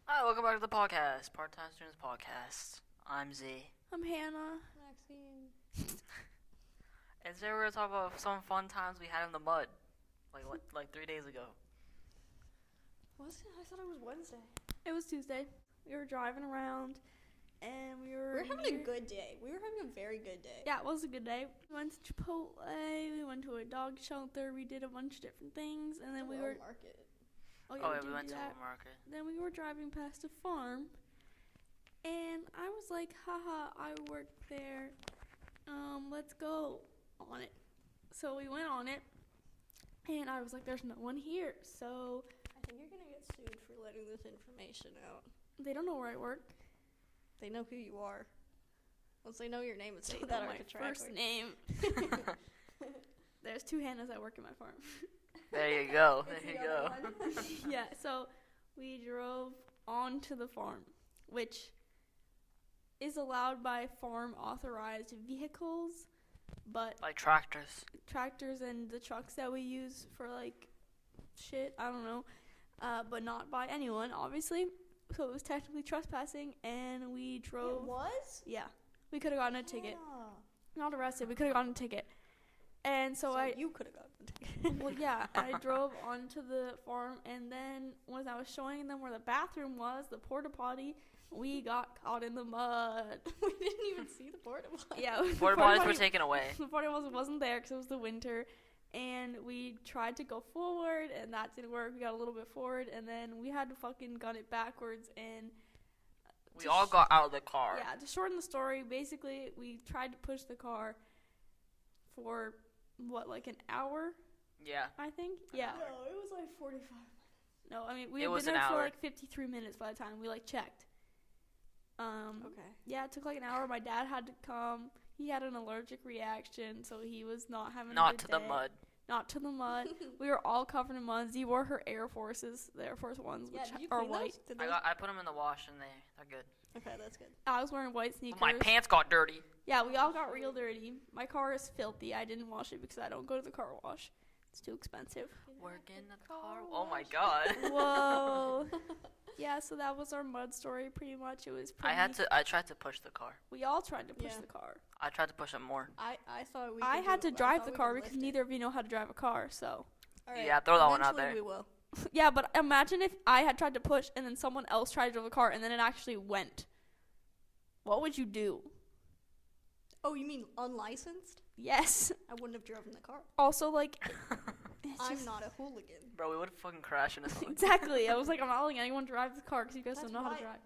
Hi, welcome back to the podcast, Part-Time Students Podcast. I'm Z. I'm Hannah. Maxine. And today we're going to talk about some fun times we had in the mud, like 3 days ago. Was it? I thought it was Wednesday. It was Tuesday. We were driving around, and we were having a good day. We were having a very good day. Yeah, it was a good day. We went to Chipotle. We went to a dog shelter. We did a bunch of different things, and then we were. Market. Oh We did went do to that. the market. Then we were driving past a farm, and I was like, haha, I work there. Let's go on it. So we went on it, and I was like, there's no one here. So I think you're gonna get sued for letting this information out. they don't know where I work. They know who you are. Once they know your name, it's They that know hard my to track. first name. There's 2 Hannahs that work in my farm. There you go. It's There you the go. other one. Yeah, so we drove onto the farm, which is allowed by farm authorized vehicles, but Like tractors. tractors and the trucks that we use for like shit, I don't know, but not by anyone, obviously. So it was technically trespassing, and we drove. It was? Yeah, we could have gotten a ticket. Yeah. Not arrested. We could have gotten a ticket. And so you could have gotten the ticket. Well, yeah, I drove onto the farm, and then when I was showing them where the bathroom was, the porta potty, we got caught in the mud. We didn't even see the porta potty. Yeah, the Porta potties were taken away. The porta potty wasn't there because it was the winter, and we tried to go forward, and that didn't work. We got a little bit forward, and then we had to fucking gun it backwards, and We all got out of the car. yeah, to shorten the story, basically, we tried to push the car for, like an hour, Yeah. I think? Yeah. No, it was like 45. No, I mean, we It had was been an there for hour. like 53 minutes by the time we checked. Okay. Yeah, it took like an hour. My dad had to come. He had an allergic reaction, so he was not having a Not good to the day. mud. Not to the mud. We were all covered in mud. Z wore her Air Forces, the Air Force Ones, Yeah, which did you are clean white. those? Did I put them in the wash and they're good. Okay, that's good. I was wearing white sneakers. But my pants got dirty. Yeah, we all got real dirty. My car is filthy. I didn't wash it because I don't go to the car wash. It's too expensive. Work in the car. Oh my god. Whoa. Yeah, so that was our mud story pretty much. It was pretty. I tried to push the car. We all tried to push Yeah. the car. I tried to push it more. I thought we I could had do to it. I drive thought the we car could because lift it. neither of you know how to drive a car, so. All right, Yeah, throw that one out eventually there. We will. Yeah, but imagine if I had tried to push and then someone else tried to drive the car and then it actually went. What would you do? Oh, you mean unlicensed? Yes. I wouldn't have driven the car. Also, like, it's I'm just- not a hooligan. Bro, we would fucking crash in a song. Exactly. I was like, I'm not letting anyone drive the car because you guys That's don't know how why- to drive.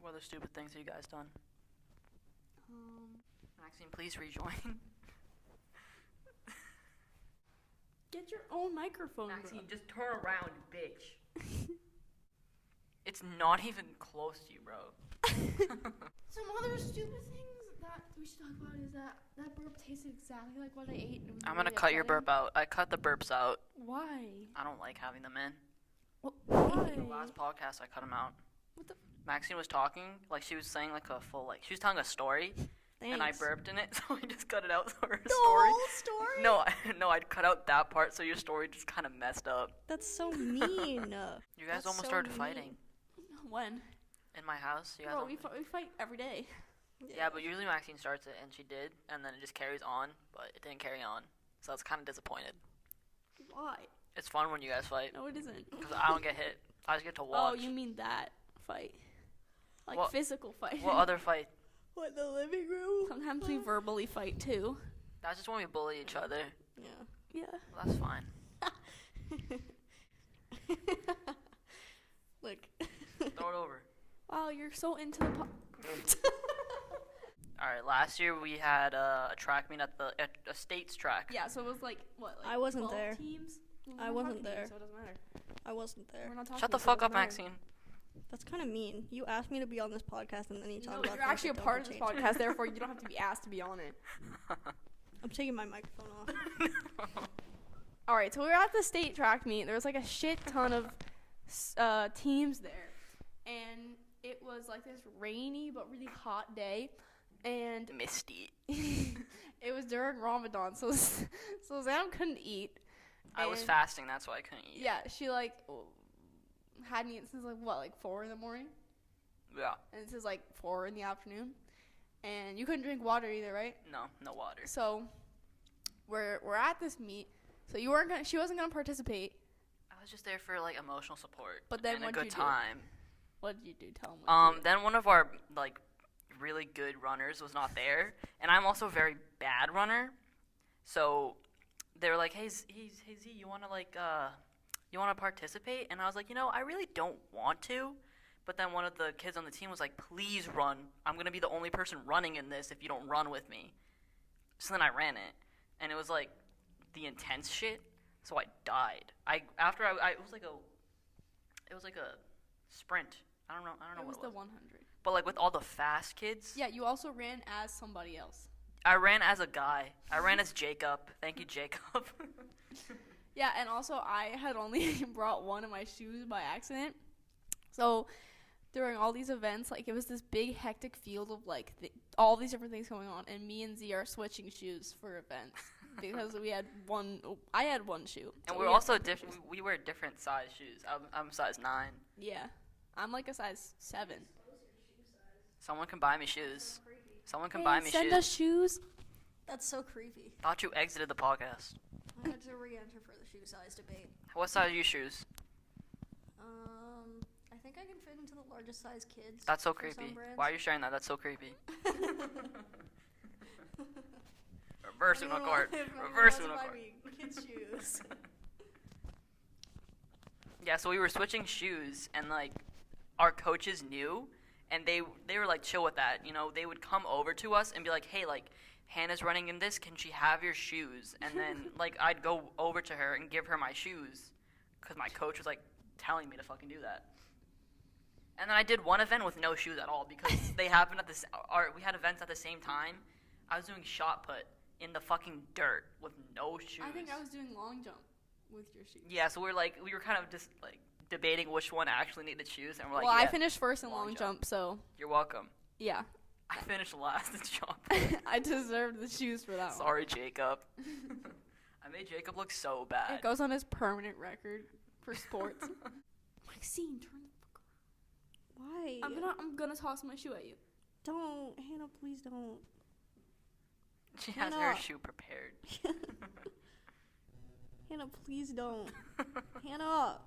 What other stupid things have you guys done? Um, Maxine, please rejoin. Get your own microphone. bro. Maxine, just turn around, bitch. It's not even close to you, bro. Some other stupid things that we should talk about is that burp tasted exactly like what I ate. It was I'm gonna really cut your upsetting. burp out. I cut the burps out. Why? I don't like having them in. Why? The last podcast, I cut them out. What the? Maxine was talking, like she was saying like a full, like she was telling a story, and I thanks. burped in it, so I just cut it out for her The story. whole story? No, I'd cut out that part, so your story just kind of messed up. That's so mean. You guys That's almost so started mean. fighting When? in my house. You guys Bro, almost- we fight every day. yeah, but usually Maxine starts it, and she did, and then it just carries on, but it didn't carry on, so I was kind of disappointed. Why? It's fun when you guys fight, No, it isn't. because I don't get hit. I just get to watch. Oh, you mean that fight? Like What- physical fight. What other fight? What, the living room? Sometimes we verbally fight too. That's just when we bully each other. Yeah. Yeah. Well, that's fine. Look. Throw it over. Wow, you're so into the Alright, last year we had a track meet at a state's track. Yeah, so it was like what? Like I wasn't 12 there. Teams? I We're wasn't hockey there. teams, so it doesn't matter. I wasn't there. We're not talking, Shut the so it fuck doesn't up, matter. Maxine. That's kind of mean. You asked me to be on this podcast and then you talk No, about you're things actually a that part of don't this change. podcast, therefore you don't have to be asked to be on it. I'm taking my microphone off. All right, so we were at the state track meet. There was like a shit ton of teams there, and it was like this rainy but really hot day, and Misty. it was during during Ramadan, so so Sam couldn't eat. I was and- fasting, that's why I couldn't eat. Yeah, she like hadn't eaten since like 4 in the morning, Yeah. and this is like 4 in the afternoon, and you couldn't drink water either, right? No water. So we're at this meet. So she wasn't gonna participate. I was just there for like emotional support. But then and a what'd good you do? time. What did you do? Tell them. Then one of our like really good runners was not there, and I'm also a very bad runner. So they were like, "Hey Z, you wanna participate?" And I was like, I really don't want to. But then one of the kids on the team was like, "Please run. I'm gonna be the only person running in this if you don't run with me." So then I ran it, and it was like the intense shit. So I died. It was like a sprint. I don't know it was what the it was. 100. But like with all the fast kids, Yeah, you also ran as somebody else. I ran as a guy. I ran as Jacob. Thank you, Jacob. Yeah, and also I had only brought one of my shoes by accident. So during all these events, like it was this big hectic field of like all these different things going on, and me and Z are switching shoes for events because I had one shoe. And so we're we had also one different. shoes. We wear different size shoes. I'm size 9. Yeah, I'm like a size 7. Someone can buy me shoes. Someone can Hey, buy me send shoes. us shoes. That's so creepy. Thought you exited the podcast. I had to re-enter for the shoe size debate. What size are your shoes? I think I can fit into the largest size kids. That's so for some creepy. brands. Why are you sharing that? That's so creepy. Reverse Uno card. Reverse Uno card. Kids shoes. Yeah, so we were switching shoes, and like our coaches knew, and they were like chill with that. They would come over to us and be like, "Hey, like Hannah's running in this. Can she have your shoes?" And then like I'd go over to her and give her my shoes, cause my coach was like telling me to fucking do that. And then I did one event with no shoes at all because they happened at this. We had events at the same time. I was doing shot put in the fucking dirt with no shoes. I think I was doing long jump with your shoes. Yeah, so we were kind of just like debating which one actually needed shoes, and we're like, Well, yeah, I finished first in long long jump. jump, so you're welcome. yeah, I finished last in shot. I deserved the shoes for that one. Sorry, Jacob. I made Jacob look so bad. It goes on his permanent record for sports. Maxine, turn the fuck Why? around. I'm gonna toss my shoe at you. Don't, Hannah. Please don't. She has her Hannah. shoe prepared. Hannah, please don't. Hannah.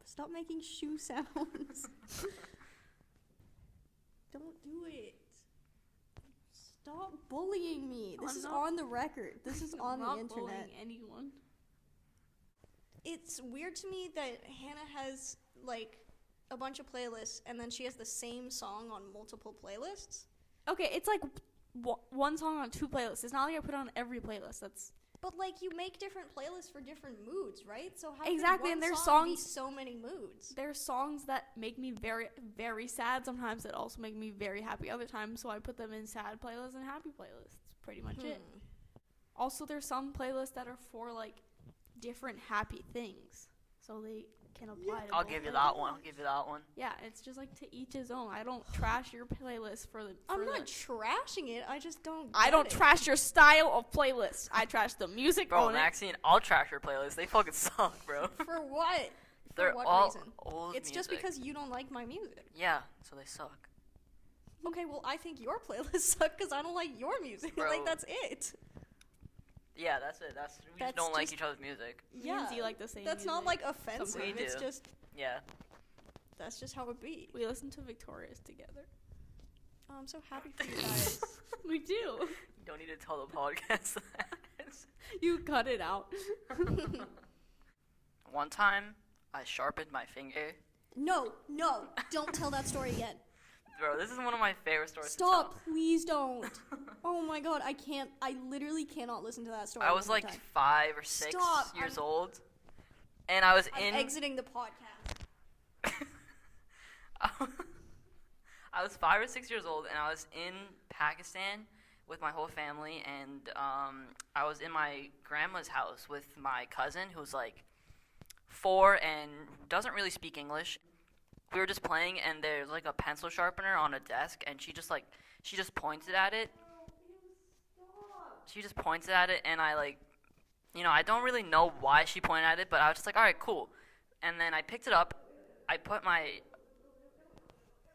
Stop making shoe sounds. Don't do it. Stop bullying me. This I'm is not- on the record. This is on I'm the not internet. bullying anyone. It's weird to me that Hannah has like a bunch of playlists and then she has the same song on multiple playlists. Okay, it's like one song on 2 playlists. It's not like I put it on every playlist. That's But like you make different playlists for different moods, right? So how Exactly, could and one there's song be songs- so many moods? there's songs that make me very, very sad sometimes that also make me very happy other times, so I put them in sad playlists and happy playlists. Pretty much it. Also, there's some playlists that are for like different happy things, so they can apply to I'll both give you playlists. that one. I'll give you that one. Yeah, it's just like to each his own. I don't trash your playlist for the. I'm for not the- trashing it. I just don't. I get don't it. trash your style of playlist. I trash the music Bro, on it. Maxine, I'll trash your playlist. They fucking suck, bro. For what? They're For what all reason? old It's just music. because you don't like my music. Yeah, so they suck. Okay, well I think your playlists suck because I don't like your music. Bro. Like that's it. Yeah, that's it. We just That's don't like just- each other's music. Me and Z like the same That's not music. like offensive. We It's do. just Yeah. that's just how it be. We listen to Victorious together. Oh, I'm so happy for you guys. We do. You don't need to tell the podcast that. You cut it out. One time, I sharpened my finger. No, don't tell that story again. Bro, this is one of my favorite stories Stop, please don't. Oh my god, I can't. I literally cannot listen to that story. I was one more like time. 5 or 6 Stop, years old, and I was I'm in. exiting the podcast. I was 5 or 6 years old, and I was in Pakistan with my whole family, and I was in my grandma's house with my cousin, who's like 4 and doesn't really speak English. We were just playing, and there's like a pencil sharpener on a desk, and she just pointed at it. she just points at it, and I like, I don't really know why she pointed at it, but I was just like, all right, cool. And then I picked it up. I put my,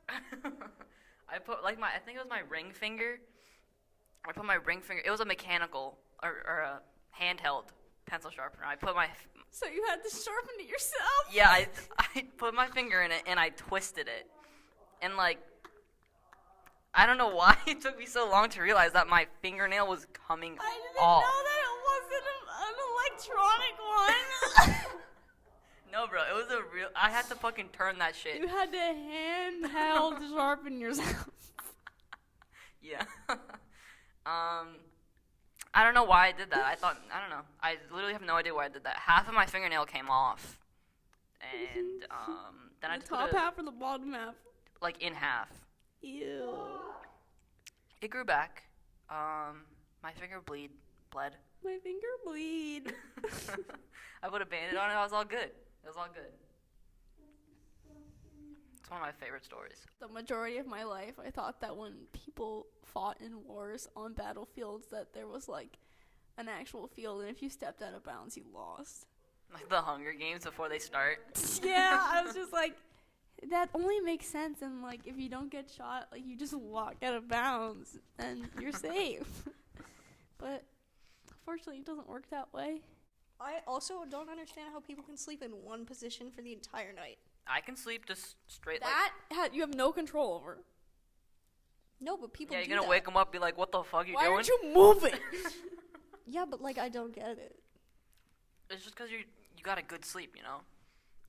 I think it was my ring finger. I put my ring finger. It was a mechanical or a handheld pencil sharpener. I put my, So you had to sharpen it yourself? yeah, I put my finger in it and I twisted it, and like, I don't know why it took me so long to realize that my fingernail was coming I didn't off. know that it wasn't an electronic one. No, bro, it was a real. I had to fucking turn that shit. You had to handheld sharpen yourself. Yeah. I don't know why I did that. I don't know. I literally have no idea why I did that. Half of my fingernail came off, and then I The just top put it half or the bottom half? like in half. Ew. It grew back. My finger bled. My finger bleed. I put a bandage on it. I was all good. It was all good. It's one of my favorite stories. The majority of my life, I thought that when people fought in wars on battlefields, that there was like an actual field, and if you stepped out of bounds, you lost. Like the Hunger Games before they start. Yeah, I was just like, that only makes sense, and like if you don't get shot, like you just walk out of bounds and you're safe. But unfortunately, it doesn't work that way. I also don't understand how people can sleep in one position for the entire night. I can sleep just straight You have no control over. No, but people Yeah, do you're gonna that. wake them up, be like, "What the fuck you Why doing?" aren't you moving? Yeah, but like I don't get it. It's just because you got a good sleep, you know.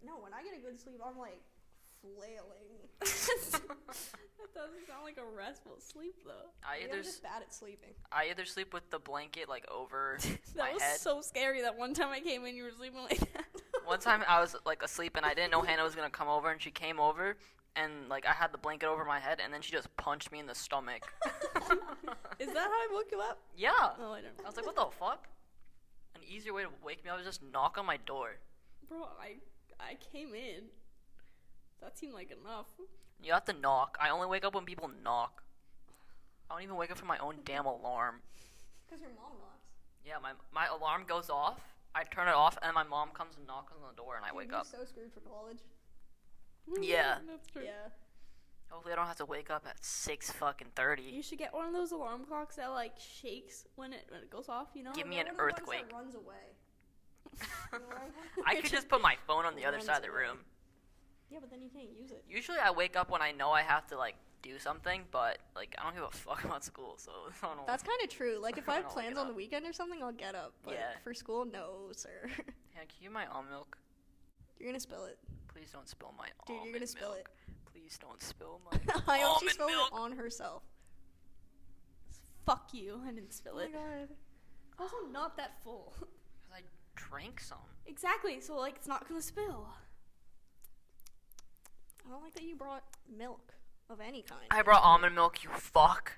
No, when I get a good sleep, I'm like flailing. That doesn't sound like a restful sleep, though. Maybe I'm just bad at sleeping. I either sleep with the blanket like over my That was head. so scary that one time I came in, you were sleeping like that. One time I was like asleep and I didn't know Hannah was gonna come over, and she came over and like I had the blanket over my head, and then she just punched me in the stomach. Is that how I woke you up? Yeah. Oh, I don't know. I was like, what the fuck? An easier way to wake me up is just knock on my door. Bro, I came in. That seemed like enough. You have to knock. I only wake up when people knock. I don't even wake up from my own damn alarm. Because your mom knocks. Yeah, my alarm goes off. I turn it off, and my mom comes and knocks on the door, and I wake up. You're so screwed for college. Yeah. That's true. Yeah. Hopefully, I don't have to wake up at 6:30. You should get one of those alarm clocks that like shakes when it goes off. You know. Give me One an of the ones earthquake. that runs away. I could just put my phone on the other Runs side of the away. room. Yeah, but then you can't use it. Usually, I wake up when I know I have to like do something, but like I don't give a fuck about school, so I don't know. That's kind of true. Like if I have I'll wake plans it on the up. weekend or something, I'll get up. But Yeah. for school, no, sir. Yeah, can you my almond milk? You're gonna spill it. Please don't spill my Dude, almond you're gonna spill milk. Please don't spill my I hope she almond spilled milk. it on herself. Fuck you! I didn't spill Oh my it. god. Also, not that full. Because I drank some. Exactly. So like, it's not gonna spill. I don't like that you brought milk of any kind. I brought almond milk, you fuck.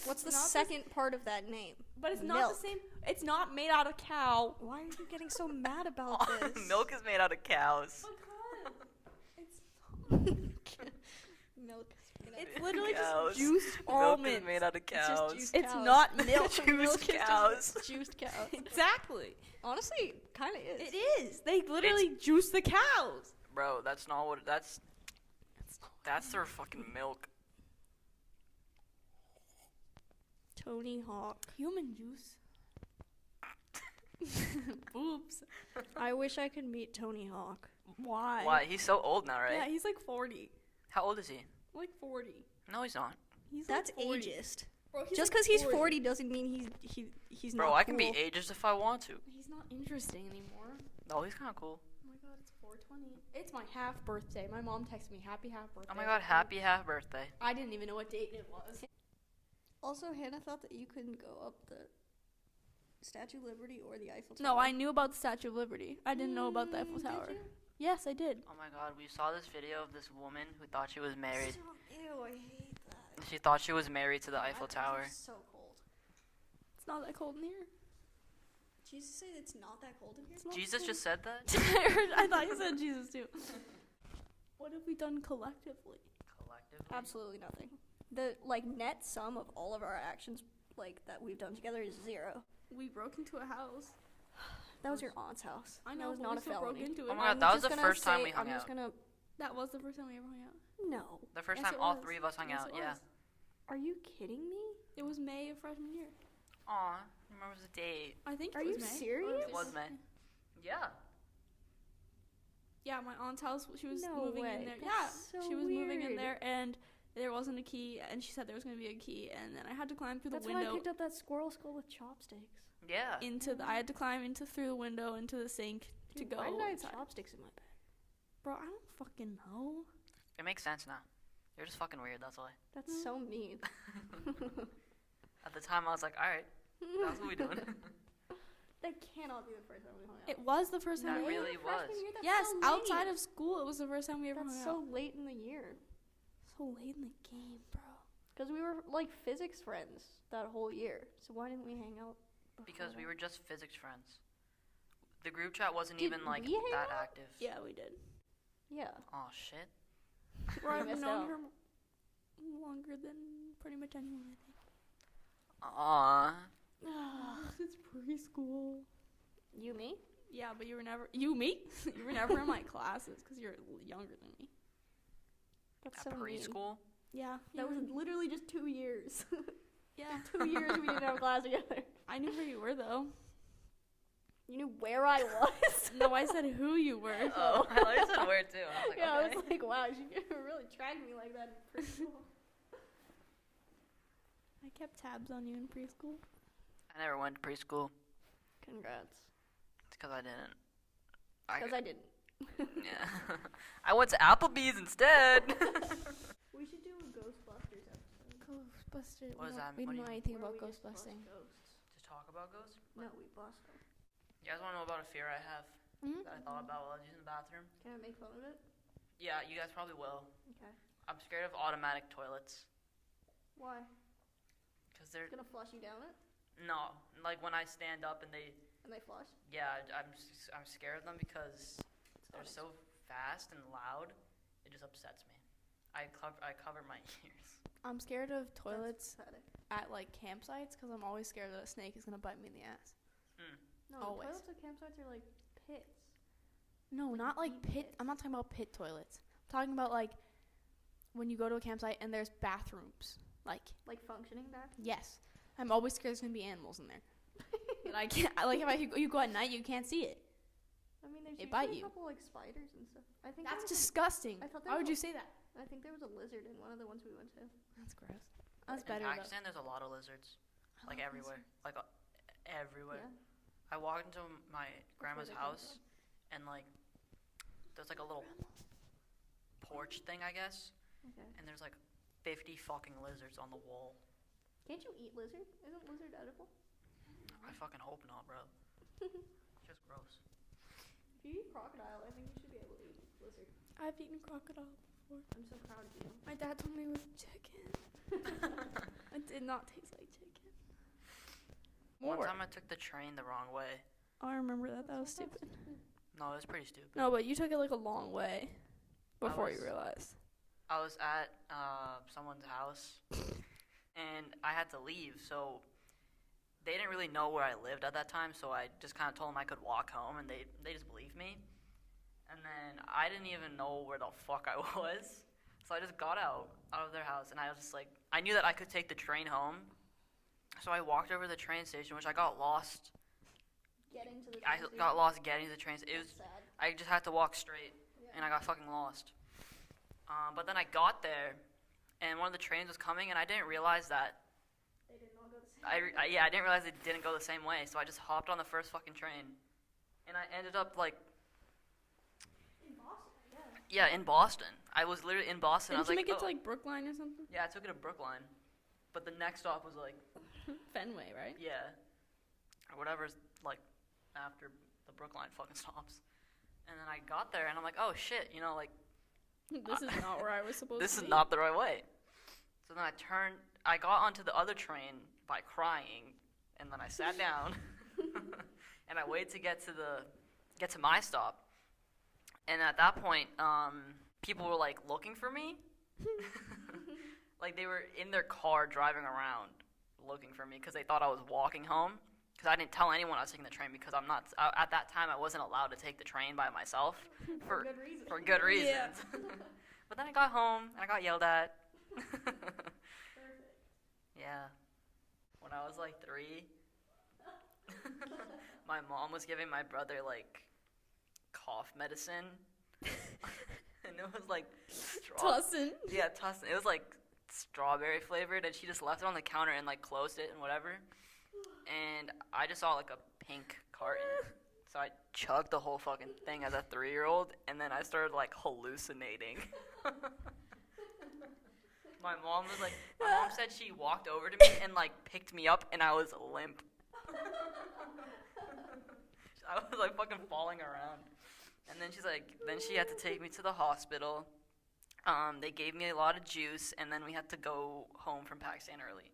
What's the Not the second part of that name? But it's not Milk. the same. It's not made out of cow. Why are you getting so mad about this? Milk is made out of cows. It's Milk. it's literally Cows. just juiced Milk almonds. is made out of It's just cows. juiced It's cows. not milk. Juiced Milk is just cows. Juiced cows. Exactly. Honestly, kind of is. It is. They literally juice the cows. Bro, that's not what. That's their fucking milk. Tony Hawk. Human juice. Boobs. I wish I could meet Tony Hawk. Why? Why? He's so old now, right? Yeah, he's like 40. How old is he? Like 40. No, he's not. He's That's like 40. ageist. Bro, he's Just like because he's 40 doesn't mean he's Bro, not I can be cool. ageist if I want to. He's not interesting anymore. No, he's kind of cool. Oh my god, it's 4:20. It's my half birthday. My mom texted me happy half birthday. Oh my god, happy half birthday. I didn't even know what date it was. Also, Hannah thought that you couldn't go up the Statue of Liberty or the Eiffel Tower. No, I knew about the Statue of Liberty. I didn't know about the Eiffel Did Tower. you? Yes, I did. Oh my god, we saw this video of this woman who thought she was married. Stop. Ew, I hate that. She thought she was married to the Eiffel That Tower. is so cold. It's not that cold in here. Jesus say it's not that cold in here? It's not Jesus cold. just said that? I thought you said Jesus too. What have we done collectively? Collectively. Absolutely nothing. The net sum of all of our actions like that we've done together is 0. We broke into a house. That was your aunt's house. I That know, was but not we a still broke felony. into it. Oh my god, I'm that was just the gonna first time say- we hung I'm out. just gonna. That was the first time we ever hung out. No. The first Yes, time it all was. 3 of us hung Yes, out, it yeah. was. Are you kidding me? It was May of freshman year. Aw, remember the date. I think Are it was you May. serious? It was May. Yeah. Yeah, my aunt's house. She was No moving way. in there. That's Yeah, so she was moving in weird. there, and there wasn't a key. And she said there was going to be a key, and then I had to climb through That's the when I window picked up that squirrel skull with chopsticks. Yeah. into the. I had to climb into through the window into the sink to Dude, go why did I have inside. chopsticks in my bag? Bro, I don't fucking know. It makes sense now. You're just fucking weird, that's why. That's so mean. At the time, I was like, alright, that's what we doing. That cannot be the first time we hung out. It was the first time. That we really Freshman was. year? That's Yes, so outside late. of school, it was the first time we ever That's hung so out. late in the year. So late in the game, bro. Because we were like physics friends that whole year. So why didn't we hang out? Because before we that? were just physics friends. The group chat wasn't Did even like we hang that out? active. Yeah, we did. Yeah. Oh shit. Bro, I've missed known out. her longer than pretty much anyone, I Aw. think. It's preschool. You, me? Yeah, but you were never. You, me? You were never in my classes because you're younger than me. That's At so mean. preschool? Yeah. That was literally just 2 years. Yeah. 2 years we didn't have class together. I knew where you were, though. You knew where I was. No, I said who you were. Oh, I thought you said where too. I was like, Yeah, okay. I was like, wow, she really tracked me like that in preschool. I kept tabs on you in preschool. I never went to preschool. Congrats. It's because I didn't. Because I didn't. Yeah. I went to Applebee's instead. We should do a Ghostbusters episode. Ghostbusters. What is that? We What don't do know you- anything Where about we just bust ghostbusting. ghosts. Just talk about ghosts? No, we bust them. You guys want to know about a fear I have Hmm? that I thought about while I was using the bathroom? Can I make fun of it? Yeah, you guys probably will. Okay. I'm scared of automatic toilets. Why? Because they're. It's gonna flush you down it, No. Like when I stand up and they. and they flush. Yeah, I'm scared of them because they're It's so fast and loud. It just upsets me. I cover my ears. I'm scared of That's toilets pathetic. at like campsites because I'm always scared that a snake is gonna bite me in the ass. No, Always. the toilets at campsites are like pits. No, not like deep pit. pits. I'm not talking about pit toilets. I'm talking about like when you go to a campsite and there's bathrooms. Like Like functioning back. yes, I'm always scared there's gonna be animals in there. And I can't. Like if you go at night, you can't see it. I mean, there's They usually bite a you. couple like spiders and stuff. I think That's there was disgusting. I thought there Why would was you say that? I think there was a lizard in one of the ones we went to. That's gross. That's In better though. Pakistan, there's a lot of lizards. I Like love everywhere. lizards. Like everywhere. Yeah. I walked into my grandma's they come house and like there's like a little porch thing, I guess, Okay. and there's like 50 fucking lizards on the wall. Can't you eat lizard? Isn't lizard edible? I fucking hope not, bro. Just gross. If you eat crocodile, I think you should be able to eat lizard. I've eaten crocodile before. I'm so proud of you. My dad told me it was chicken. It did not taste like chicken. One More. time I took the train the wrong way. Oh, I remember that. That was That's stupid. No, it was pretty stupid. No, but you took it like a long way before you was- realized. I was at someone's house, and I had to leave, so they didn't really know where I lived at that time, so I just kind of told them I could walk home, and they just believed me. And then I didn't even know where the fuck I was, so I just got out of their house, and I was just like, I knew that I could take the train home, so I walked over to the train station, which I got lost. Getting to the I train got station. lost getting to the train. It That's was sad. I just had to walk straight, Yeah. and I got fucking lost. But then I got there, and one of the trains was coming, and I didn't realize that. They didn't all go the same. I didn't realize it didn't go the same way, so I just hopped on the first fucking train, and I ended up like, In Boston, yeah. yeah, in Boston. I was literally in Boston. I Didn't was you like, make it to oh. like Brookline or something? Yeah, I took it to Brookline, but the next stop was like, Fenway, right? yeah, or whatever's like after the Brookline fucking stops. And then I got there, and I'm like, oh shit, you know, like. This is not where I was supposed This to is be. not the right way. So then I got onto the other train by crying, and then I sat down, and I waited to get to my stop. And at that point, people were like looking for me, like they were in their car driving around, looking for me because they thought I was walking home. Because I didn't tell anyone I was taking the train because I'm not. At that time, I wasn't allowed to take the train by myself For good reason. for good reasons. Yeah. But then I got home and I got yelled at. Perfect. Yeah. When I was like 3, my mom was giving my brother like cough medicine. And it was like Tussin. Yeah, Tussin. It was like strawberry flavored, and she just left it on the counter and like closed it and whatever. And I just saw like a pink carton, so I chugged the whole fucking thing as a 3-year-old, and then I started like hallucinating. My mom said she walked over to me and like picked me up, and I was limp. I was like fucking falling around. And then then she had to take me to the hospital. They gave me a lot of juice, and then we had to go home from Pakistan early.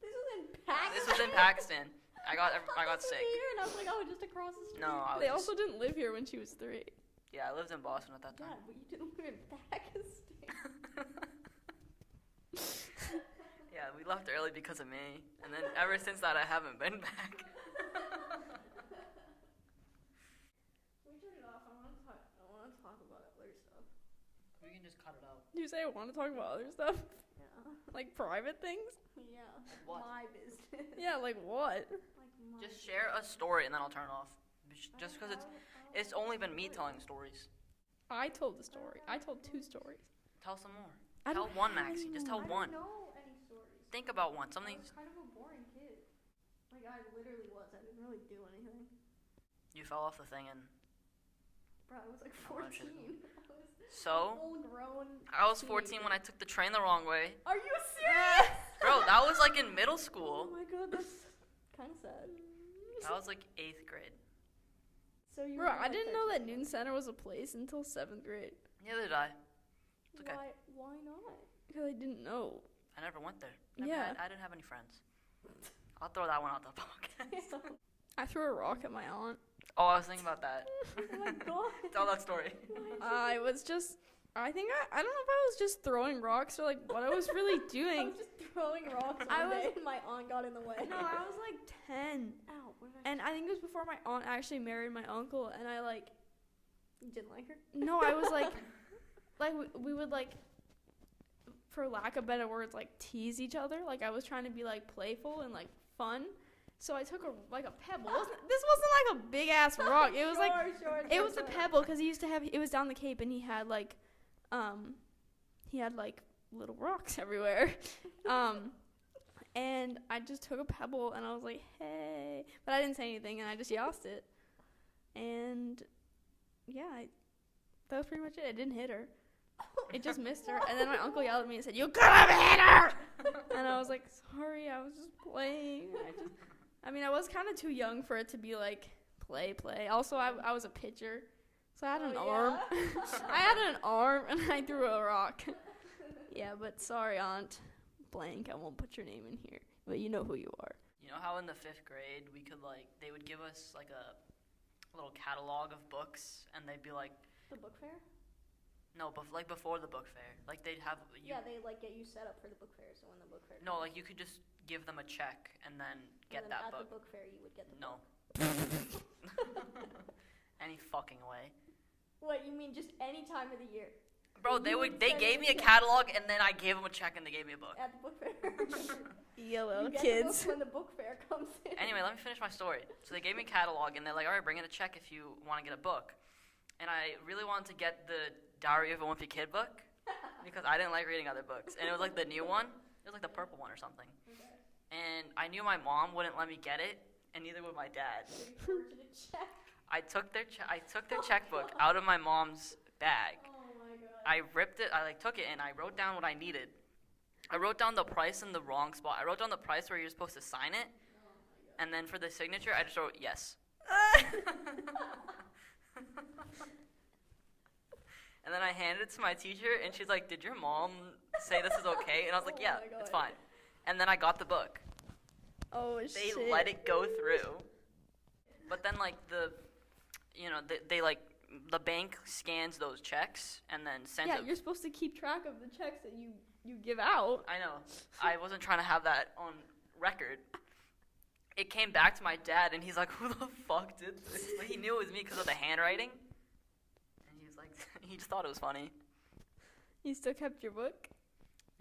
This was in Pakistan. This was in Pakistan. I got sick. Here, and I was like, oh, just across the street. No, They also didn't live here when she was 3. Yeah, I lived in Boston at that Yeah, time. but you didn't live in Pakistan. Yeah, we left early because of me, and then ever since that, I haven't been back. We turn it off. I want to talk about other stuff. We can just cut it out. You say I want to talk about other stuff? Yeah. Like private things? Yeah. What? My business. Yeah, like what? Like my Just share a story, and then I'll turn it off. Just because I don't it's only been me telling stories. I told the story. I told 2 stories. Tell some more. I Tell don't one, have Maxie. any Just more. tell I one. don't know any stories. Think about one. I Something was kind of a boring kid. Like, I literally was. I didn't really do anything. you fell off the thing, and Bro, I was like Oh, 14. shit. I was so full grown. I was 14 when I took the train the wrong way. Are you serious? Bro, that was like in middle Oh school. my god, that's kind of sad. That was like 8th grade. So you Bro, were, I like, didn't know 13. that Newton Center was a place until 7th grade. Neither did I. It's okay. Why not? Because I didn't know. I never went there. Yeah. I didn't have any friends. I'll throw that one out the podcast. I threw a rock at my aunt. Oh, I was thinking about that. Oh my god. Tell that story. I was just, I think I don't know if I was just throwing rocks or like what I was really I doing. was just throwing rocks I one was- day and my aunt got in the way. No, I was like 10. Ow, what did I And I think it was before my aunt actually married my uncle. And I like, You didn't like her? no, I was like, we would like, for lack of better words, like tease each other. Like I was trying to be like playful and like fun. So I took a pebble. This wasn't like a big ass rock. It was like, it was a pebble because he used to have, it was down the Cape and he had like little rocks everywhere. And I just took a pebble and I was like, hey, but I didn't say anything and I just yosed it. And yeah, that was pretty much it. I didn't hit her. It just missed her. And then my uncle yelled at me and said, you could have hit her! And I was like, sorry, I was just playing. I mean, I was kind of too young for it to be like, play. Also, I was a pitcher. So I had an arm. I had an arm and I threw a rock. Yeah, but sorry, Aunt Blank. I won't put your name in here. But you know who you are. You know how in the 5th grade we could they would give us like a little catalog of books, and they'd be like, The book fair? no, but like before the book fair, like they'd have Yeah, they like get you set up for the book fair. So when the book fair No, comes, like you could just give them a check and then get and then that at book. the book fair you would get the No. book. Any fucking way. What, you mean just any time of the year? Bro, You would they send gave me a check catalog, and then I gave them a check and they gave me a book. At the book fair. Yellow You get kids. the book when the book fair comes in. Anyway, let me finish my story. So they gave me a catalog, and they're like, all right, bring in a check if you want to get a book. And I really wanted to get the Diary of a Wimpy Kid book because I didn't like reading other books. And it was like the new one. It was like the purple one or something. Okay. And I knew my mom wouldn't let me get it, and neither would my dad. So you forged a check. I took their checkbook out of my mom's bag. Oh my god. I ripped it. I took it and I wrote down what I needed. I wrote down the price in the wrong spot. I wrote down the price where you're supposed to sign it, and then for the signature, I just wrote yes. And then I handed it to my teacher, and she's like, "Did your mom say this is okay?" And I was like, Oh "Yeah, my it's God. fine." And then I got the book. Oh, They shit. let it go through. But then the bank scans those checks and then sends Yeah, it. you're supposed to keep track of the checks that you give out. I know. I wasn't trying to have that on record. It came back to my dad, and he's like, "Who the fuck did this?" But he knew it was me because of the handwriting. And he was like, he just thought it was funny. You still kept your book?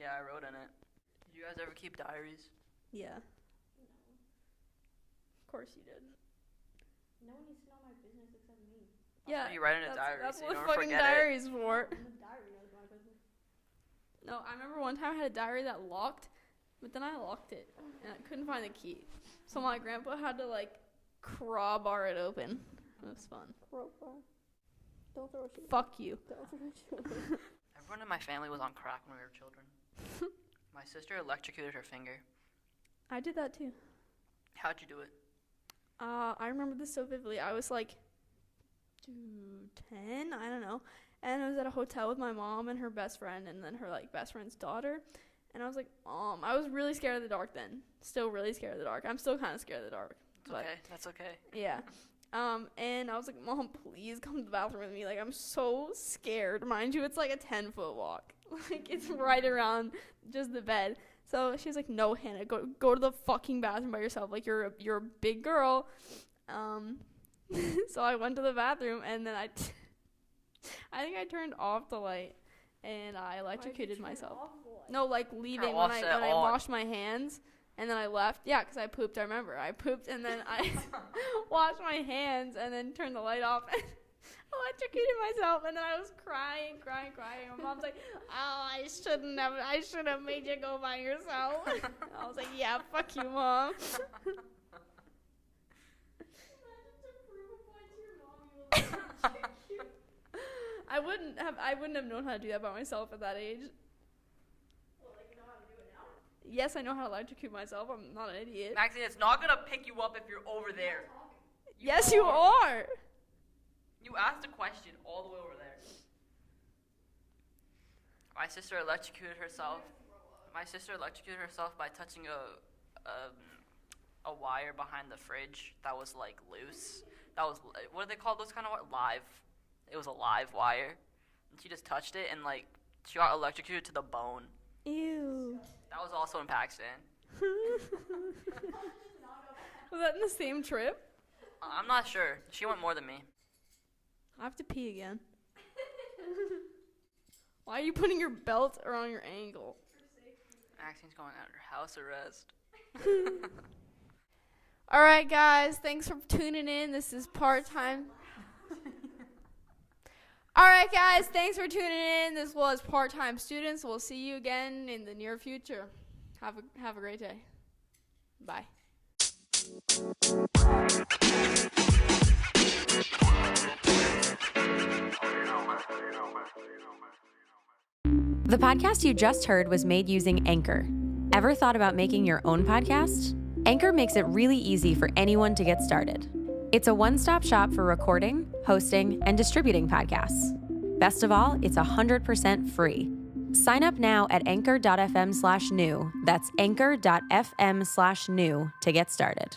Yeah, I wrote in it. Did you guys ever keep diaries? Yeah. Of course you did. No one needs to know my business except me. Yeah. What you write in a diary, That's so what you don't fucking forget diary's for. The diary knows my business. No, I remember one time I had a diary that locked, but then I locked it, and I couldn't find the key. So my grandpa had to, like, crowbar it open. It was fun. Crowbar. Don't throw shit. Fuck you. Don't throw shit. Everyone in my family was on crack when we were children. My sister electrocuted her finger. I did that too. How'd you do it? I remember this so vividly. I was like 10, I don't know. And I was at a hotel with my mom and her best friend and then her like best friend's daughter. And I was like, I was really scared of the dark then. Still really scared of the dark. I'm still kind of scared of the dark. It's okay. That's okay. Yeah. And I was like, Mom, please come to the bathroom with me. Like, I'm so scared. Mind you, it's like a 10-foot walk. Like, it's right around just the bed. So she was like, no, Hannah, go to the fucking bathroom by yourself. Like, you're a big girl. So I went to the bathroom, and then I think I turned off the light, and I electrocuted myself. No, like, leaving when I washed my hands. And then I left. Yeah, because I pooped. I remember. I pooped, and then I washed my hands, and then turned the light off, and electrocuted myself. And then I was crying. My mom's like, "Oh, I should have made you go by yourself." And I was like, "Yeah, fuck you, Mom." I wouldn't have known how to do that by myself at that age. Yes, I know how to electrocute myself. I'm not an idiot. Maxine, it's not going to pick you up if you're over there. Yes, you are. You asked a question all the way over there. My sister electrocuted herself. By touching a wire behind the fridge that was like loose. That was, what do they call those kind of wires? Live. It was a live wire. And she just touched it and like she got electrocuted to the bone. Ew. That was also in Pakistan. Was that in the same trip? I'm not sure. She went more than me. I have to pee again. Why are you putting your belt around your ankle? Maxine's going under house arrest. All right, guys. Thanks for tuning in. This is part-time. All right, guys. Thanks for tuning in. This was Part-Time Students. We'll see you again in the near future. Have a great day. Bye. The podcast you just heard was made using Anchor. Ever thought about making your own podcast? Anchor makes it really easy for anyone to get started. It's a one-stop shop for recording, hosting, and distributing podcasts. Best of all, it's 100% free. Sign up now at anchor.fm/new. That's anchor.fm/new to get started.